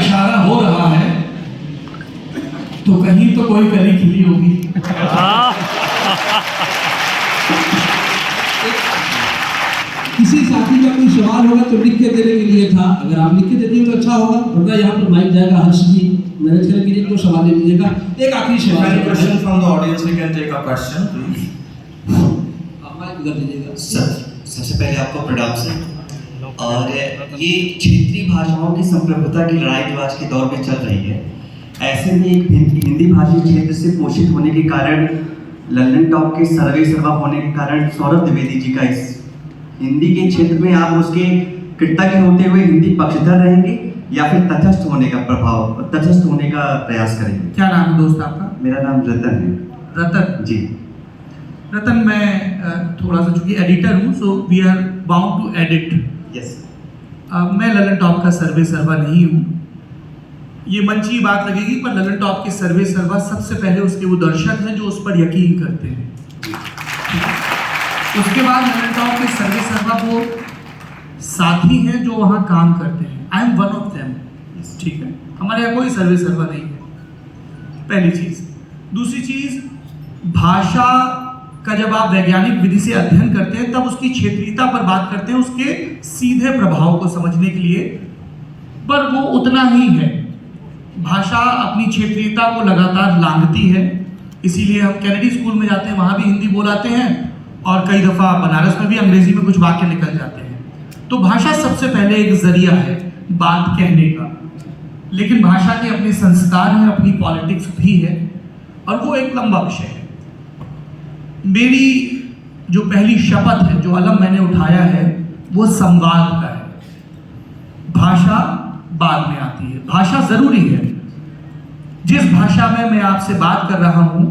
इशारा हो रहा है तो कहीं तो कोई कली खिली होगी। किसी साथी का कोई सवाल होगा तो लिख के देने के लिए था, अगर आप लिख के दे दिए तो अच्छा होगा, वरना यहाँ पर माइक जाएगा। हर्ष जी मैनेज करके लीजिए, तो सवाल ले लीजिएगा। एक आखिरी सवाल है। Question from the audience, we can take a question please. आप माइक कर दीजिएगा। सर, सबसे पहले आपको प्रणाम सर। और ये क्षेत्रीय भाषाओं की संप्रभुता की लड़ाई जो आज के दौर में चल रही है, ऐसे में एक हिंदी भाषी क्षेत्र से पोषित होने के कारण, लंदन टॉप के सर्वे सर्वा होने के कारण सौरभ द्विवेदी जी का इस हिंदी के क्षेत्र में आप उसके कृतज्ञ होते हुए हिंदी पक्षधर रहेंगे या फिर तटस्थ होने का प्रयास करेंगे? क्या नाम है दोस्त आपका? मेरा नाम रतन है। रतन जी। रतन, मैं थोड़ा सा चूंकि एडिटर हूँ, so we are bound to edit. Yes. मैं ललन टॉप का सर्वे सर्वा नहीं हूँ। ये मंची बात लगेगी, पर ललन टॉप के सर्वे सर्वा सबसे पहले उसके वो दर्शक हैं जो उस पर यकीन करते हैं। उसके बाद ललन टॉप के सर्वे सर्वा वो साथी हैं जो वहाँ काम करते हैं। I am one of them. ठीक है, हमारे यहाँ कोई सर्वे सर्वा नहीं है, पहली चीज़। दूसरी चीज़, भाषा का जब आप वैज्ञानिक विधि से अध्ययन करते हैं तब उसकी क्षेत्रीयता पर बात करते हैं, उसके सीधे प्रभाव को समझने के लिए, पर वो उतना ही है। भाषा अपनी क्षेत्रीयता को लगातार लांघती है, इसीलिए हम कैनेडी स्कूल में जाते हैं, वहाँ भी हिंदी बोलाते हैं, और कई दफ़ा बनारस में भी अंग्रेजी में कुछ वाक्य निकल जाते हैं। तो भाषा सबसे पहले एक जरिया है बात कहने का, लेकिन भाषा के अपने संस्कार हैं, अपनी पॉलिटिक्स भी है, और वो एक लंबा विषय है। मेरी जो पहली शपथ है, जो अलम मैंने उठाया है, वो संवाद का है। भाषा बाद में आती है, भाषा जरूरी है। जिस भाषा में मैं आपसे बात कर रहा हूं,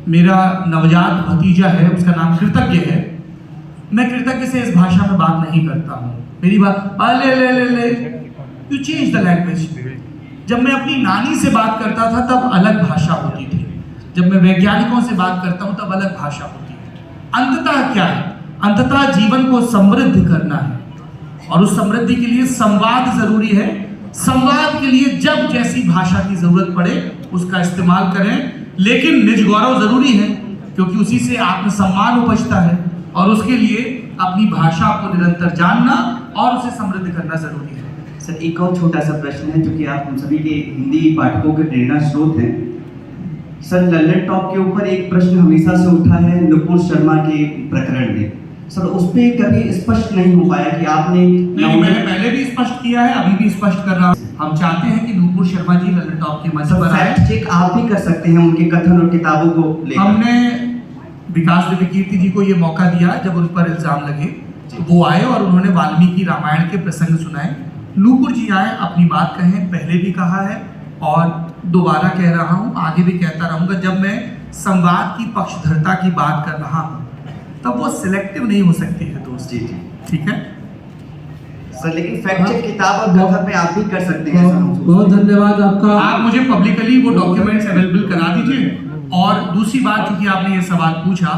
मेरा नवजात भतीजा है, उसका नाम कृतज्ञ है। मैं कृतज्ञ से इस भाषा में बात नहीं करता हूं। मेरी बात ले ले ले ले यू चेंज द लैंग्वेज। जब मैं अपनी नानी से बात करता था तब अलग भाषा होती थी, जब मैं वैज्ञानिकों से बात करता हूं तब अलग भाषा होती है। अंततः क्या है? अंततः जीवन को समृद्ध करना है, और उस समृद्धि के लिए संवाद जरूरी है। संवाद के लिए जब जैसी भाषा की जरूरत पड़े उसका इस्तेमाल करें, लेकिन निज गौरव जरूरी है, क्योंकि उसी से आत्मसम्मान उपजता है, और उसके लिए अपनी भाषा को निरंतर जानना और उसे समृद्ध करना जरूरी है। सर, एक और छोटा सा प्रश्न है, क्योंकि आप हम सभी के हिंदी पाठकों के प्रेरणा स्रोत हैं। सर, ललन टॉप के ऊपर एक प्रश्न हमेशा से उठा है नुपुर शर्मा के प्रकरण में। सर, उस पर कभी स्पष्ट नहीं हो पाया कि आपने नहीं, मैंने पहले भी स्पष्ट किया है, अभी भी स्पष्ट कर रहा हूँ। हम चाहते हैं कि नुपुर शर्मा जी ललन टॉप के मंच पर आए। फैक्ट चेक आप भी कर सकते हैं उनके कथन और किताबों को लेकर। हमने विकास दिव्य कीर्ति जी को ये मौका दिया, जब उन पर इल्जाम लगे तो वो आए और उन्होंने वाल्मीकि रामायण के प्रसंग सुनाए। नूपुर जी आए, अपनी बात कहें, पहले भी कहा है और दोबारा कह रहा हूँ, आगे भी कहता रहूँगा। जब मैं संवाद की पक्षधरता की बात कर रहा हूँ तब वो सिलेक्टिव नहीं हो सकती है दोस्त। जी जी, ठीक है सर, लेकिन फैक्ट चेक किताब और कथन में आप भी कर सकते हैं। बहुत धन्यवाद आपका। आप मुझे पब्लिकली वो डॉक्यूमेंट्स अवेलेबल करा दीजिए। और दूसरी बात, क्योंकि आपने ये सवाल पूछा,